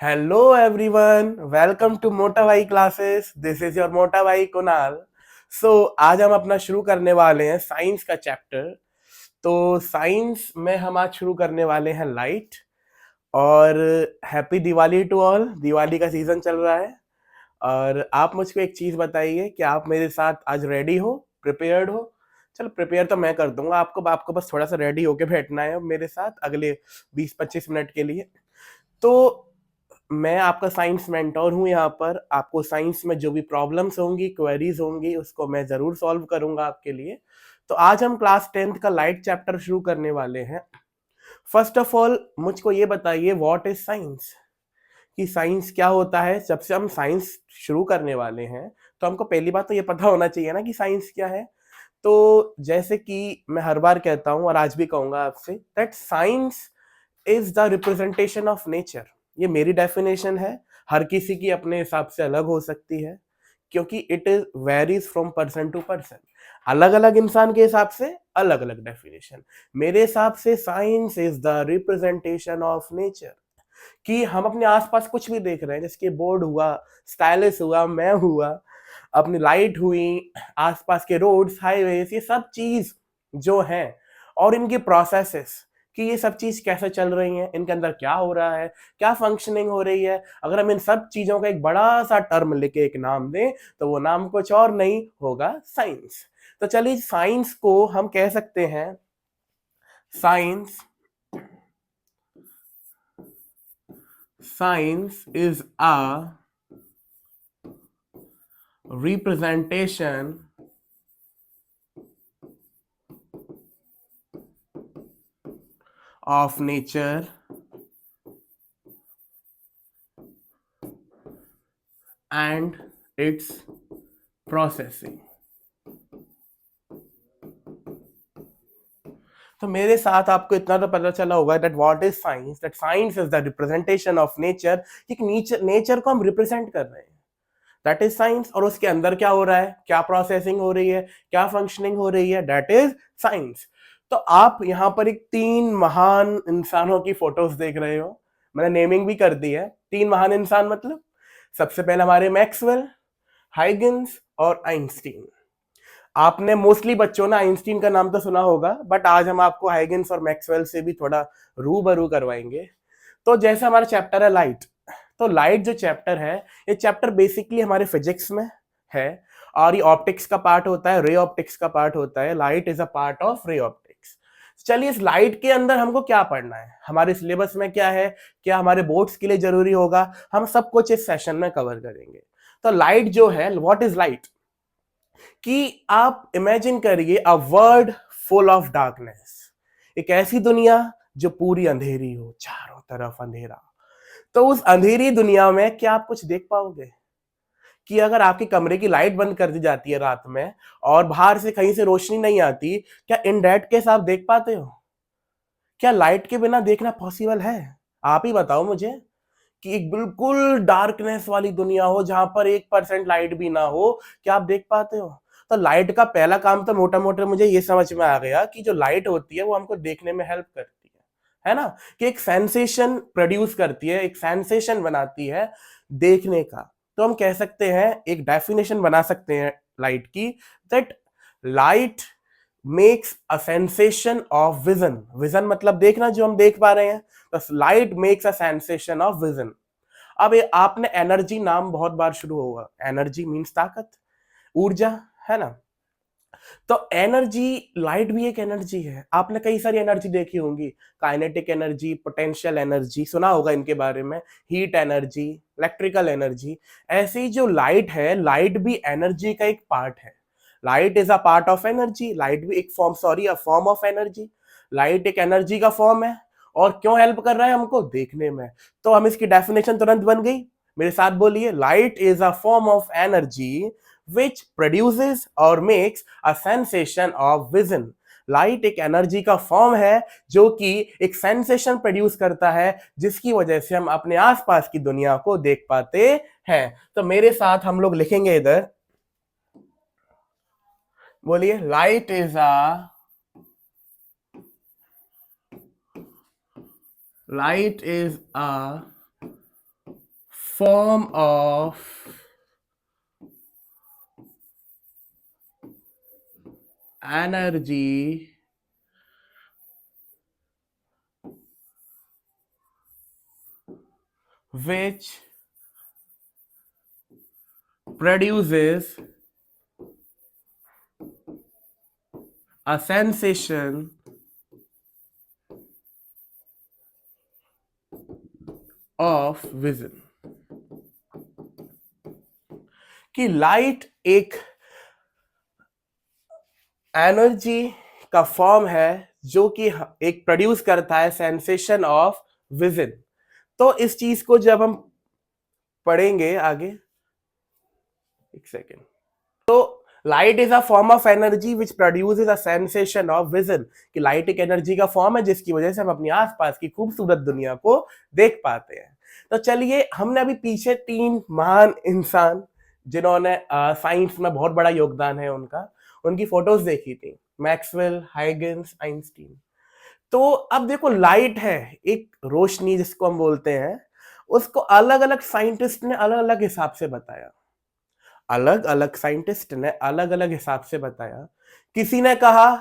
Hello everyone, welcome to मोटा भाई classes. This is your मोटा भाई कुणाल. सो आज हम अपना शुरू करने वाले हैं साइंस का चैप्टर. तो साइंस में हम आज शुरू करने वाले हैं लाइट. और happy Diwali to all. Diwali का सीजन चल रहा है. और आप मुझको एक चीज बताइए कि आप मेरे साथ आज रेडी हो, प्रिपेयर्ड हो. चलो प्रिपेयर तो मैं कर दूंगा, आपको आपको बस थोड़ा सा रेडी होके बैठना है मेरे साथ अगले 20-25 मिनट के लिए. तो मैं आपका साइंस मेंटोर हूँ यहाँ पर. आपको साइंस में जो भी प्रॉब्लम्स होंगी, क्वेरीज होंगी, उसको मैं जरूर सॉल्व करूंगा आपके लिए. तो आज हम क्लास 10th का लाइट चैप्टर शुरू करने वाले हैं. फर्स्ट ऑफ ऑल मुझको ये बताइए व्हाट इज साइंस. कि साइंस क्या होता है. जब से हम साइंस शुरू करने वाले हैं तो हमको पहली बात तो ये पता होना चाहिए ना कि साइंस क्या है. तो जैसे कि मैं हर बार कहता हूँ और आज भी कहूंगा आपसे that science is the representation of nature. ये मेरी डेफिनेशन है. हर किसी की अपने हिसाब से अलग हो सकती है, क्योंकि it is varies from person to person. अलग अलग इंसान के हिसाब से अलग अलग डेफिनेशन. मेरे हिसाब से science is the representation of nature. कि हम अपने आसपास कुछ भी देख रहे हैं, जैसे बोर्ड हुआ, स्टाइलिस हुआ, मैं हुआ, अपनी लाइट हुई, आसपास के रोड्स, हाईवेज, ये सब चीज जो है और इनकी प्रोसेसेस कि ये सब चीज कैसे चल रही हैं, इनके अंदर क्या हो रहा है, क्या फंक्शनिंग हो रही है. अगर हम इन सब चीजों का एक बड़ा सा टर्म लेके एक नाम दें तो वो नाम कुछ और नहीं होगा, साइंस. तो चलिए साइंस को हम कह सकते हैं science. Science is a representation of nature and its processing. तो मेरे साथ आपको इतना तो पता चला होगा that what is science. That science is the representation of nature. एक नेचर को हम रिप्रेजेंट कर रहे हैं, दैट इज साइंस. और उसके अंदर क्या हो रहा है, क्या प्रोसेसिंग हो रही है, क्या फंक्शनिंग हो रही है, दैट इज साइंस. तो आप यहाँ पर एक 3 महान इंसानों की फोटोज देख रहे हो. मैंने नेमिंग भी कर दी है. 3 महान इंसान मतलब सबसे पहले हमारे मैक्सवेल, हाइगन्स और आइंस्टीन. आपने मोस्टली बच्चों ने आइंस्टीन का नाम तो सुना होगा, बट आज हम आपको हाइगन्स और मैक्सवेल से भी थोड़ा रूबरू करवाएंगे. तो जैसे हमारा चैप्टर है लाइट, तो लाइट जो चैप्टर है, ये चैप्टर बेसिकली हमारे फिजिक्स में है. और ये ऑप्टिक्स का पार्ट होता है, रे ऑप्टिक्स का पार्ट होता है. Light is a part of ray optics. चलिए इस लाइट के अंदर हमको क्या पढ़ना है, हमारे सिलेबस में क्या है, क्या हमारे बोर्ड्स के लिए जरूरी होगा, हम सब कुछ इस सेशन में कवर करेंगे. तो लाइट जो है, व्हाट इज लाइट. कि आप इमेजिन करिए a world full of darkness. एक ऐसी दुनिया जो पूरी अंधेरी हो, चारों तरफ अंधेरा. तो उस अंधेरी दुनिया में क्या आप कुछ देख पाओगे. कि अगर आपके कमरे की लाइट बंद कर दी जाती है रात में और बाहर से कहीं से रोशनी नहीं आती, क्या इन डेट केस आप देख पाते हो. क्या लाइट के बिना देखना पॉसिबल है. आप ही बताओ मुझे. कि एक बिल्कुल डार्कनेस वाली दुनिया हो जहां पर 1% लाइट भी ना हो, क्या आप देख पाते हो. तो लाइट का पहला काम तो मोटा मोटा मुझे ये समझ में आ गया कि जो लाइट होती है वो हमको देखने में हेल्प करती है ना. कि एक सेंसेशन प्रोड्यूस करती है, एक सेंसेशन बनाती है देखने का. तो हम कह सकते हैं, एक डेफिनेशन बना सकते हैं लाइट की, that light makes a sensation of vision. Vision मतलब देखना, जो हम देख पा रहे हैं. तो light makes a sensation of vision. अब ये आपने एनर्जी नाम बहुत बार शुरू होगा. एनर्जी मींस ताकत, ऊर्जा, है ना. तो एनर्जी, लाइट भी एक एनर्जी है. आपने कई सारी एनर्जी देखी होंगी. काइनेटिक एनर्जी, पोटेंशियल एनर्जी, सुना होगा इनके बारे में. Heat energy, electrical energy. ऐसी जो लाइट है, लाइट भी एनर्जी का एक पार्ट है. Light is a part of energy. Light भी एक form, sorry, a form of energy. Light एक एनर्जी का फॉर्म है. और क्यों हेल्प कर रहा है हमको देखने में. तो हम इसकी डेफिनेशन तुरंत बन गई. मेरे साथ बोलिए, light is a form of energy which produces or makes a sensation of vision. Light एक एनर्जी का फॉर्म है जो कि एक सेंसेशन प्रोड्यूस करता है, जिसकी वजह से हम अपने आसपास की दुनिया को देख पाते हैं. तो मेरे साथ हम लोग लिखेंगे इधर, बोलिए, light is a form of energy which produces a sensation of vision। कि लाइट एक एनर्जी का फॉर्म है जो कि एक प्रोड्यूस करता है सेंसेशन ऑफ विजन। तो इस चीज को जब हम पढ़ेंगे आगे, एक सेकेंड, तो light is a form of energy which produces a sensation of vision. कि लाइट एक एनर्जी का फॉर्म है जिसकी वजह से हम अपनी आसपास की खूबसूरत दुनिया को देख पाते हैं। तो चलिए, हमने अभी पीछे 3 महान इंसान जिन्होंने साइंस में बहुत बड़ा योगदान है उनकी फोटोज देखी थी, मैक्सवेल, हाइगन्स, आइंस्टीन। तो अब देखो, लाइट है एक रोशनी जिसको हम बोलते हैं, उसको अलग अलग साइंटिस्ट ने अलग अलग हिसाब से बताया। अलग अलग साइंटिस्ट ने अलग अलग हिसाब से बताया। किसी ने कहा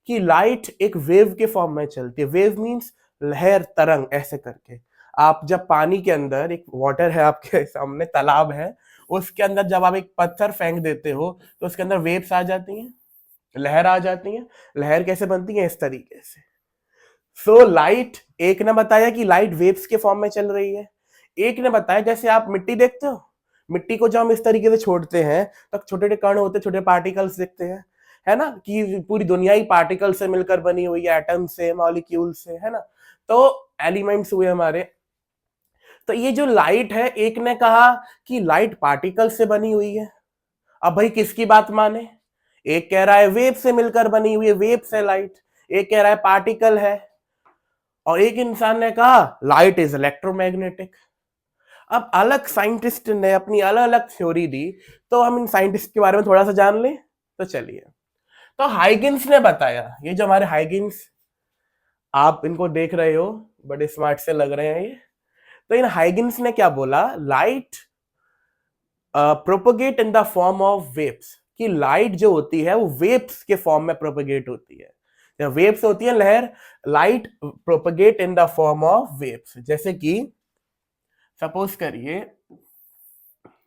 कि लाइट एक वेव के फॉर्म में चलती है। वेव मींस लहर, तरंग, ऐसे करके। आप जब पानी के अंदर, एक वाटर है आपके सामने, तालाब है, उसके अंदर जब आप एक पत्थर फेंक देते हो तो उसके अंदर वेव्स आ जाती हैं, लहर आ जाती है। लहर कैसे बनती है? इस तरीके से। सो लाइट, एक ने बताया कि लाइट वेव्स के फॉर्म में चल रही है। एक ने बताया जैसे आप मिट्टी देखते हो, मिट्टी को जब हम इस तरीके से छोड़ते हैं तो छोटे छोटे कण होते, छोटे पार्टिकल्स दिखते हैं, है ना, कि पूरी दुनिया ही पार्टिकल से मिलकर बनी हुई है, एटम से, मॉलिक्यूल से, है ना। तो एलिमेंट्स हुए हमारे। तो ये जो लाइट है, एक ने कहा कि लाइट पार्टिकल से बनी हुई है। अब भाई किसकी बात माने? एक कह रहा है वेव से मिलकर बनी हुई है, वेव से लाइट। एक कह रहा है पार्टिकल है। और एक इंसान ने कहा लाइट इज इलेक्ट्रोमैग्नेटिक। अब अलग साइंटिस्ट ने अपनी अलग अलग थ्योरी दी, तो हम इन साइंटिस्ट के बारे में थोड़ा सा जान लें। तो चलिए, तो हाइगन्स ने बताया, ये जो हमारे हाइगन्स, आप इनको देख रहे हो, बड़े स्मार्ट से लग रहे हैं ये। तो इन हाइगन्स ने क्या बोला? Light propagate in the form of waves. कि लाइट जो होती है वो वेव्स के फॉर्म में प्रोपगेट होती है। जब वेव्स होती है लहर, light propagate in the form of waves. जैसे कि सपोज करिए,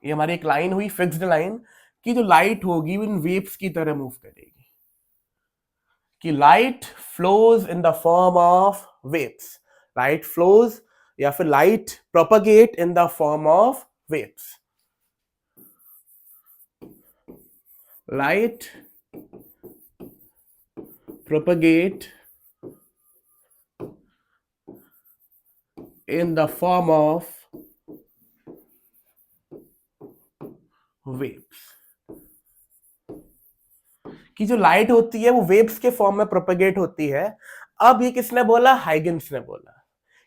ये हमारी एक लाइन हुई, फिक्स्ड लाइन, कि जो लाइट होगी वो इन वेव्स की तरह मूव करेगी। कि light flows in the form of waves. Light flows या फिर light propagate in the form of waves. Light propagate in the form of waves। कि जो लाइट होती है वो वेव्स के फॉर्म में प्रोपेगेट होती है। अब ये किसने बोला? हाइगन्स ने बोला।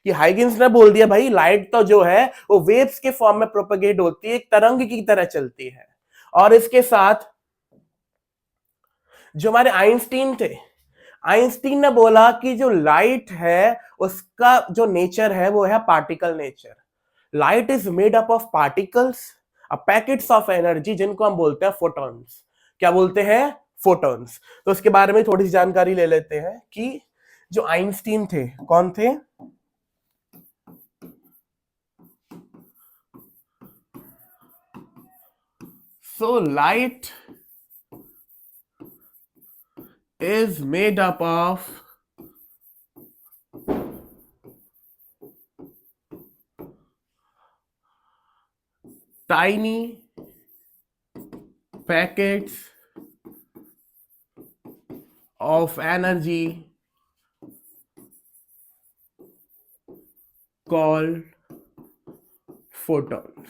कि हाइगन्स ने बोल दिया भाई लाइट तो जो है वो वेव्स के फॉर्म में प्रोपेगेट होती है, एक तरंग की तरह चलती है। और इसके साथ जो हमारे आइंस्टीन थे, आइंस्टीन ने बोला कि जो लाइट है उसका जो नेचर है वो है particle nature. Light is made up of particles, packets of energy, जिनको हम बोलते हैं फोटॉन्स। क्या बोलते हैं? फोटॉन्स। तो उसके बारे में थोड़ी सी जानकारी ले लेते हैं कि जो आइंस्टीन थे, कौन थे? So light is made up of tiny packets of energy called photons।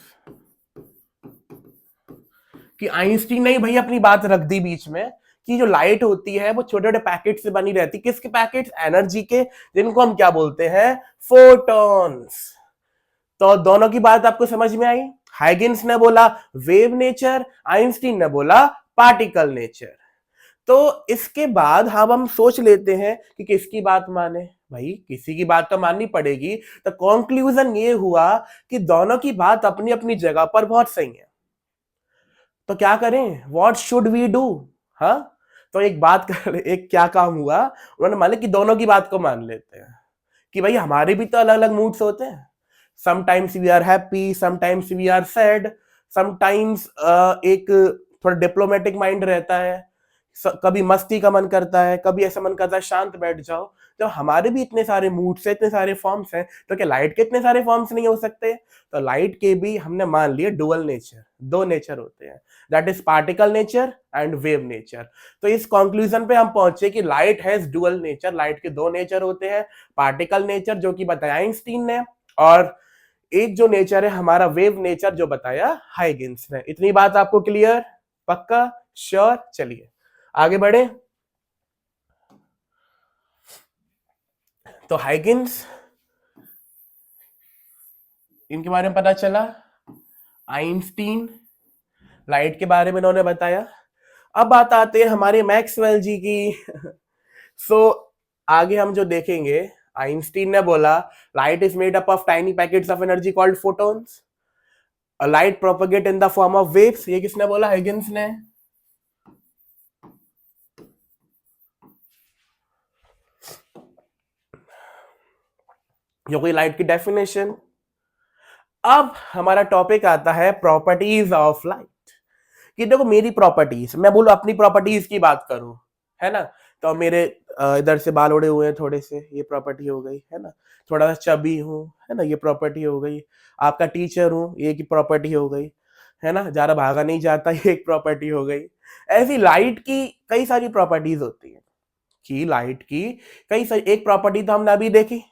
कि आइंस्टीन ने भाई अपनी बात रख दी बीच में कि जो लाइट होती है वो छोटे छोटे पैकेट से बनी रहती। किसके पैकेट्स? एनर्जी के, जिनको हम क्या बोलते हैं? फोटॉन्स। तो दोनों की बात आपको समझ में आई? हाइगन्स ने बोला वेव नेचर, आइंस्टीन ने बोला पार्टिकल नेचर। तो इसके बाद हम सोच लेते हैं कि किसकी बात माने। भाई किसी की बात तो माननी पड़ेगी। तो कंक्लूजन ये हुआ कि दोनों की बात अपनी अपनी जगह पर बहुत सही है। तो क्या करें, व्हाट शुड वी डू? हाँ, तो एक बात कर, एक क्या काम हुआ, उन्होंने मान लिया कि दोनों की बात को मान लेते हैं कि भाई हमारे भी तो अलग अलग मूड्स होते हैं। Sometimes we are happy, sometimes we are sad, sometimes एक थोड़ा डिप्लोमेटिक माइंड रहता है, कभी मस्ती का मन करता है, कभी ऐसा मन करता है शांत बैठ जाओ। जब हमारे भी इतने सारे मूड्स हैं, इतने सारे फॉर्म्स हैं, तो क्या लाइट के इतने सारे फॉर्म्स नहीं हो सकते? तो लाइट के भी हमने मान लिए डुअल नेचर, दो नेचर होते हैं, that is particle nature and wave nature. तो इस कंक्लूजन पे हम पहुंचे कि light has dual nature, light के दो नेचर होते हैं, पार्टिकल नेचर जो कि बताया आइंस्टीन ने, और एक जो नेचर है हमारा वेव नेचर जो बताया हाइगेंस ने। इतनी बात आपको क्लियर? पक्का? श्योर? चलिए आगे बढ़े। तो हाइगेंस, इनके बारे में पता चला, आइंस्टीन, लाइट के बारे में इन्होंने बताया। अब बात आते हैं हमारे मैक्सवेल जी की। सो आगे हम जो देखेंगे, आइंस्टीन ने बोला light is made up of tiny packets of energy called photons, light propagate in the form of waves. ये किसने बोला? हाइगेंस ने। जो कोई लाइट की डेफिनेशन। अब हमारा टॉपिक आता है प्रॉपर्टीज ऑफ लाइट। कि देखो मेरी प्रॉपर्टीज, मैं बोलूं अपनी प्रॉपर्टीज की बात करूं, है ना, तो मेरे इधर से बाल उड़े हुए हैं थोड़े से, ये प्रॉपर्टी हो गई, है ना, थोड़ा सा चबी हूं, है ना, ये प्रॉपर्टी हो गई। आपका टीचर हूं, ये की प्रॉपर्टी हो गई, है ना, ज्यादा भागा नहीं जाता, ये एक प्रॉपर्टी हो गई। ऐसी लाइट की कई सारी प्रॉपर्टीज होती है, कि लाइट की कई सारी, एक प्रॉपर्टी तो हमने अभी देखी,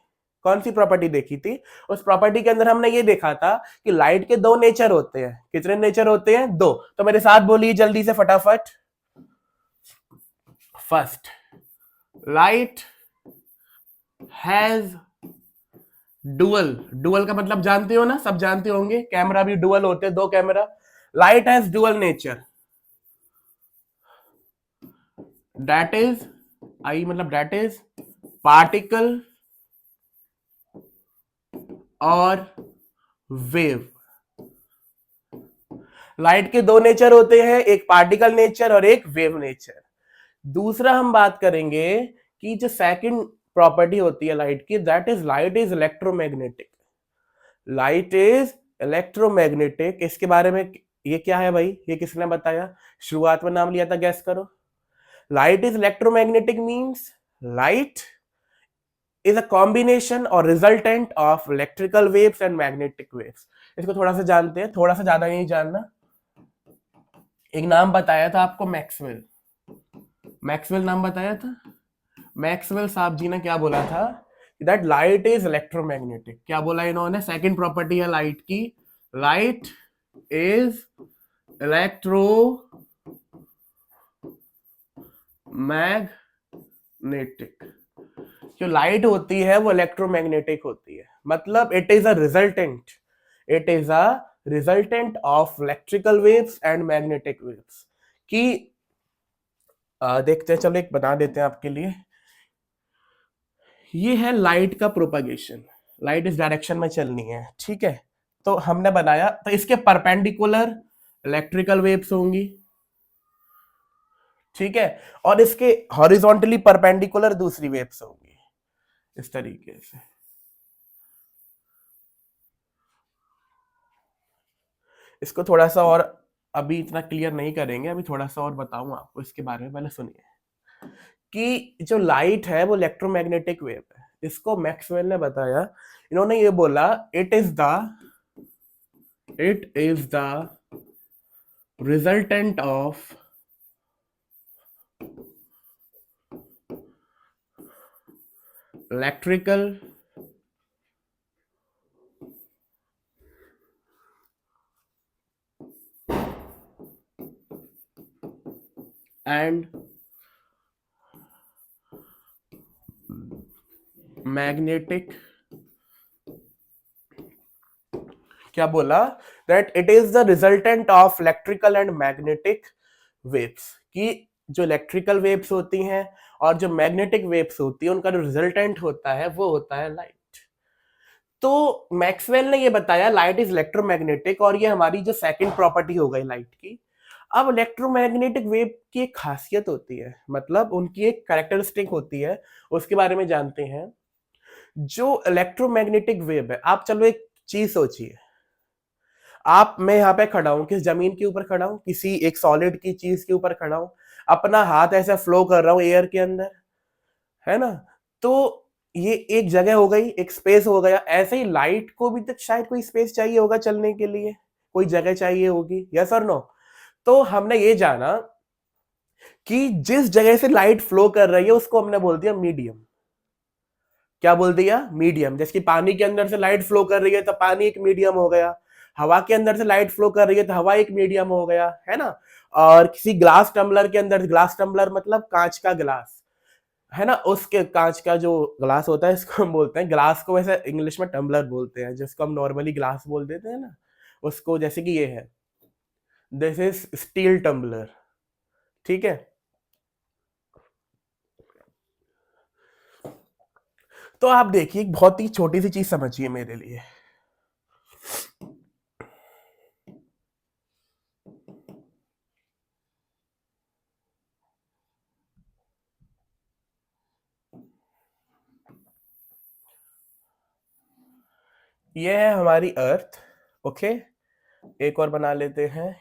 कौन सी प्रॉपर्टी देखी थी? उस प्रॉपर्टी के अंदर हमने ये देखा था कि लाइट के दो नेचर होते हैं। कितने नेचर होते हैं? दो। तो मेरे साथ बोलिए जल्दी से फटाफट। First, light has dual. Dual का मतलब जानते हो ना, सब जानते होंगे, कैमरा भी डुअल होते हैं, दो camera. Light has dual nature, that is, I मतलब दैट इज पार्टिकल और वेव। लाइट के दो नेचर होते हैं, एक पार्टिकल नेचर और एक वेव नेचर। दूसरा हम बात करेंगे कि जो सेकंड प्रॉपर्टी होती है लाइट की, that is light is electromagnetic. Light is electromagnetic. इसके बारे में, ये क्या है भाई, ये किसने बताया? शुरुआत में नाम लिया था, गैस करो। Light is electromagnetic means light is a combination or resultant of electrical waves and magnetic waves। इसको थोड़ा सा जानते हैं, थोड़ा सा, ज्यादा नहीं जानना। एक नाम बताया था आपको, मैक्सवेल। मैक्सवेल नाम बताया था। मैक्सवेल साहब जी ने क्या बोला था? That light is electromagnetic. क्या बोला इन्होंने? सेकंड प्रॉपर्टी है लाइट की, लाइट इज इलेक्ट्रोमैग्नेटिक। जो लाइट होती है वो इलेक्ट्रोमैग्नेटिक होती है, मतलब it is a resultant, it is a resultant of electrical waves and magnetic waves. कि देखते हैं, चलो एक बना देते हैं आपके लिए। ये है लाइट का प्रोपगेशन, लाइट इस डायरेक्शन में चलनी है, ठीक है। तो हमने बनाया, तो इसके परपेंडिकुलर इलेक्ट्रिकल वेव्स होंगी, ठीक है, और इसके हॉरिजॉन्टली परपेंडिकुलर दूसरी वेव्स होंगी, इस तरीके से। इसको थोड़ा सा और अभी इतना क्लियर नहीं करेंगे, अभी थोड़ा सा और बताऊं आपको इसके बारे में। पहले सुनिए कि जो लाइट है वो इलेक्ट्रोमैग्नेटिक वेव है, इसको मैक्सवेल ने बताया। इन्होंने ये बोला it is the resultant of electrical and magnetic. क्या बोला? That it is the resultant of electrical and magnetic waves. कि जो इलेक्ट्रिकल वेव्स होती हैं और जो मैग्नेटिक वेव्स होती है उनका जो रिजल्टेंट होता है वो होता है लाइट। तो मैक्सवेल ने ये बताया लाइट इज इलेक्ट्रोमैग्नेटिक, और ये हमारी जो सेकंड प्रॉपर्टी हो गई लाइट की। अब इलेक्ट्रोमैग्नेटिक वेव की एक खासियत होती है, मतलब उनकी एक कैरेक्टरिस्टिक होती है, उसके बारे में जानते हैं। जो इलेक्ट्रोमैग्नेटिक वेव है, आप चलो एक चीज सोचिए, आप, मैं यहाँ पे खड़ा हूं, किस जमीन के ऊपर खड़ा हूं, किसी एक सॉलिड की चीज के ऊपर खड़ा हूं, अपना हाथ ऐसा फ्लो कर रहा हूं एयर के अंदर, है ना। तो ये एक जगह हो गई, एक स्पेस हो गया। ऐसे ही लाइट को भी तो शायद कोई स्पेस चाहिए होगा चलने के लिए, कोई जगह चाहिए होगी, यस और नो। तो हमने ये जाना कि जिस जगह से लाइट फ्लो कर रही है उसको हमने बोल दिया मीडियम। क्या बोल दिया? मीडियम। जैसे कि पानी के अंदर से लाइट फ्लो कर रही है तो पानी एक मीडियम हो गया, हवा के अंदर से लाइट फ्लो कर रही है तो हवा एक मीडियम हो गया, है ना। और किसी ग्लास टम्बलर के अंदर, ग्लास टम्बलर मतलब कांच का ग्लास, है ना, उसके कांच का जो ग्लास होता है इसको हम बोलते हैं, ग्लास को वैसे इंग्लिश में टम्बलर बोलते हैं, जिसको हम नॉर्मली ग्लास बोल देते हैं ना उसको। जैसे कि ये है, दिस इज स्टील टम्बलर, ठीक है। तो आप देखिए, एक बहुत ही छोटी सी चीज समझिए मेरे लिए। ये है हमारी अर्थ, ओके। एक और बना लेते हैं,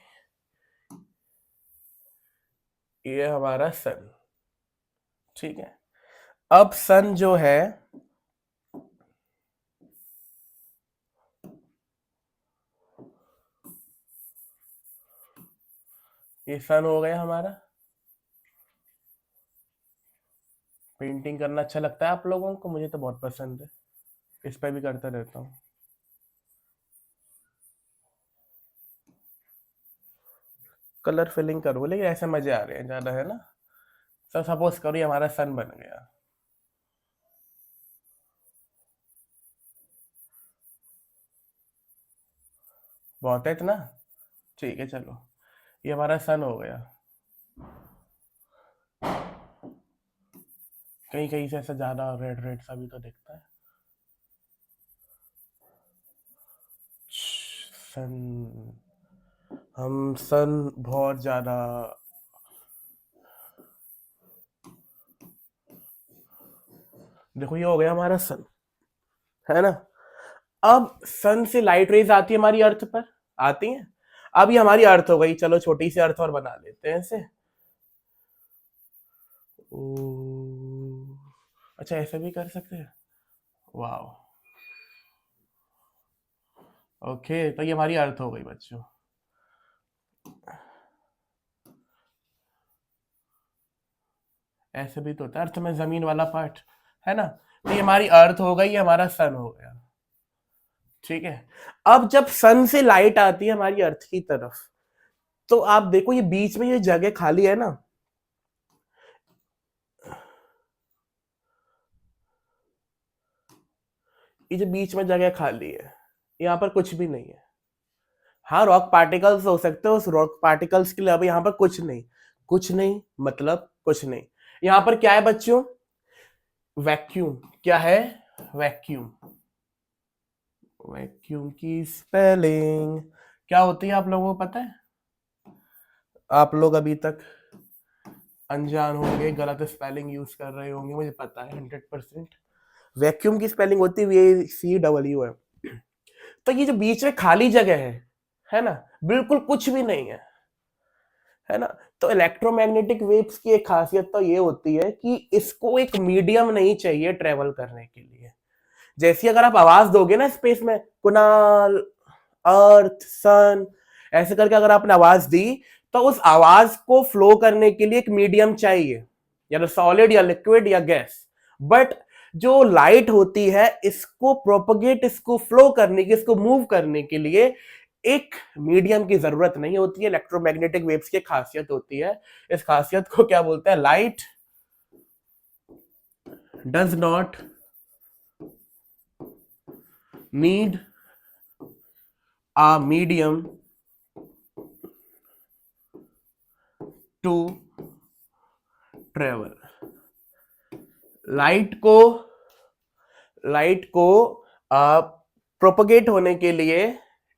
ये हमारा सन, ठीक है। अब सन जो है, ये सन हो गया हमारा। पेंटिंग करना अच्छा लगता है आप लोगों को? मुझे तो बहुत पसंद है, इस पर भी करता रहता हूँ। कलर फिलिंग करो, लेकिन ऐसे मजे आ रहे हैं ज्यादा, है ना। तो सपोज करो ये हमारा सन बन गया, बहुत है इतना, ठीक है चलो, ये हमारा सन हो गया। कहीं कहीं से ऐसा ज्यादा रेड रेड सा भी तो दिखता है। सन, हम सन बहुत ज्यादा, देखो ये हो गया हमारा सन, है ना। अब सन से लाइट रेज आती है हमारी अर्थ पर, आती है। अब ये हमारी अर्थ हो गई, चलो छोटी सी अर्थ और बना लेते हैं इसे। अच्छा ऐसे भी कर सकते हैं, वाह। ओके, तो ये हमारी अर्थ हो गई बच्चों। ऐसे भी तो होता है अर्थ में, जमीन वाला पार्ट, है ना। तो ये हमारी अर्थ हो गई, ये हमारा सन हो गया, ठीक है। अब जब सन से लाइट आती है हमारी अर्थ की तरफ, तो आप देखो ये बीच में ये जगह खाली है ना, ये जो बीच में जगह खाली है, यहाँ पर कुछ भी नहीं है। हाँ, रॉक पार्टिकल्स हो सकते हो, उस रॉक पार्टिकल्स के लिए अभी यहाँ पर कुछ नहीं, कुछ नहीं मतलब कुछ नहीं। यहाँ पर क्या है बच्चों? वैक्यूम। क्या है? वैक्यूम। वैक्यूम की स्पेलिंग क्या होती है आप लोगों को पता है? आप लोग अभी तक अनजान होंगे, गलत स्पेलिंग यूज कर रहे होंगे, मुझे पता है 100%। वैक्यूम की स्पेलिंग होती है VACW। तो ये जो बीच में खाली जगह है ना, बिल्कुल कुछ भी नहीं है ना। तो इलेक्ट्रोमैग्नेटिक वेव्स की एक खासियत तो ये होती है कि इसको एक मीडियम नहीं चाहिए ट्रेवल करने के लिए। जैसी अगर आप आवाज दोगे ना स्पेस में, कुणाल, अर्थ, सन, ऐसे करके अगर आपने आवाज दी, तो उस आवाज को फ्लो करने के लिए एक मीडियम चाहिए, या तो सॉलिड या लिक्विड या गैस। बट जो लाइट होती है, इसको प्रोपगेट, इसको फ्लो करने की, इसको मूव करने के लिए एक मीडियम की जरूरत नहीं होती है। इलेक्ट्रोमैग्नेटिक वेव्स की खासियत होती है, इस खासियत को क्या बोलते हैं? Light does not need a medium to travel, light को प्रोपगेट होने के लिए,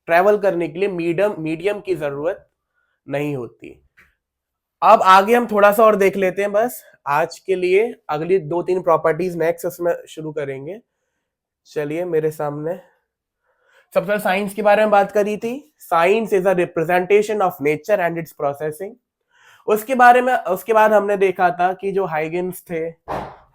ट्रेवल करने के लिए मीडियम की जरूरत नहीं होती। अब आगे हम थोड़ा सा और देख लेते हैं बस आज के लिए, अगली 2-3 प्रॉपर्टीज नेक्स्ट उसमें शुरू करेंगे। चलिए मेरे सामने सबसे पहले साइंस के बारे में बात करी थी। Science is a representation of nature and it's processing. उसके बाद हमने देखा था कि जो हाइगेन्स थे,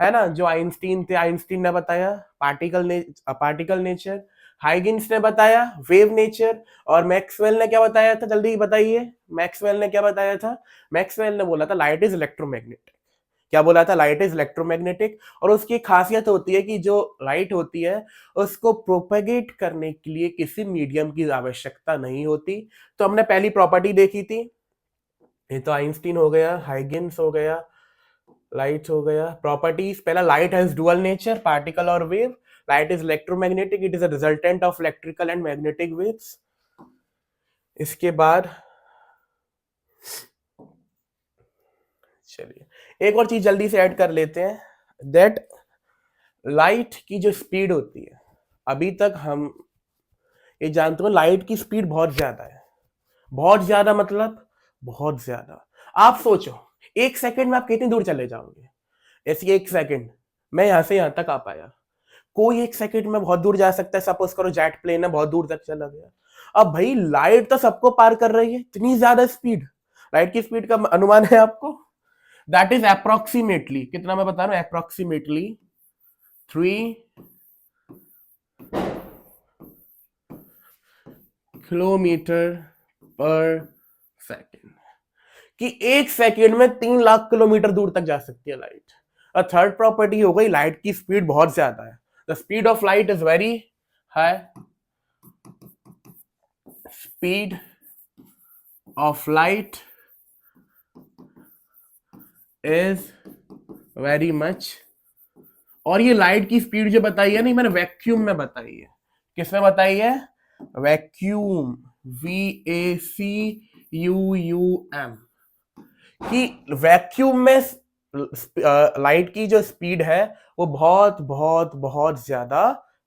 है ना, जो आइंस्टीन ने बताया पार्टिकल नेचर, हाइगेन्स ने बताया वेव नेचर, और मैक्सवेल ने क्या बताया था, जल्दी बताइए। मैक्सवेल ने क्या बताया था? मैक्सवेल ने बोला था लाइट इज इलेक्ट्रोमैग्नेटिक। क्या बोला था? Light is electromagnetic. और उसकी खासियत होती है कि जो लाइट होती है उसको प्रोपेगेट करने के लिए किसी मीडियम की आवश्यकता नहीं होती। तो हमने पहली प्रॉपर्टी देखी थी, ये तो आइंस्टीन हो गया, हाइगेन्स हो गया, लाइट हो गया। प्रॉपर्टीज, पहला light has dual nature, particle और wave. Light is electromagnetic, it is a resultant of electrical and magnetic waves. इसके बाद चलिए एक और चीज जल्दी से ऐड कर लेते हैं, दैट लाइट की जो स्पीड होती है, अभी तक हम ये जानते हो लाइट की स्पीड बहुत ज्यादा है। बहुत ज्यादा मतलब बहुत ज्यादा। आप सोचो 1 सेकंड में आप कितनी दूर चले जाओगे? ऐसे 1 सेकंड मैं यहां से यहां तक आ पाया, कोई 1 सेकंड में बहुत दूर जा सकता है। सपोज करो जेट प्लेन है, बहुत दूर तक चला गया। अब भाई लाइट तो सबको पार कर रही है, इतनी ज्यादा स्पीड। लाइट की स्पीड का अनुमान है आपको? दैट इज अप्रोक्सीमेटली, कितना मैं बता रहा हूं, अप्रोक्सीमेटली 3 किलोमीटर पर सेकेंड। कि 1 सेकेंड में 3 लाख किलोमीटर दूर तक जा सकती है लाइट। और थर्ड प्रॉपर्टी हो गई, लाइट की स्पीड बहुत ज्यादा है। The speed of light is very high. Speed of light is very much. और ये लाइट की स्पीड जो बताई है नहीं, मैंने वैक्यूम में बताई है। किसमें बताई है? Vacuum, VACUUM। कि वैक्यूम में लाइट की जो स्पीड है वो बहुत बहुत बहुत ज्यादा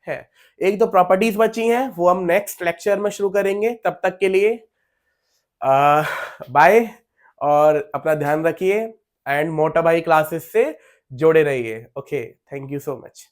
है। एक दो प्रॉपर्टीज बची हैं, वो हम नेक्स्ट लेक्चर में शुरू करेंगे। तब तक के लिए बाय, और अपना ध्यान रखिए एंड मोटा भाई क्लासेस से जुड़े रहिए। Okay, thank you so much.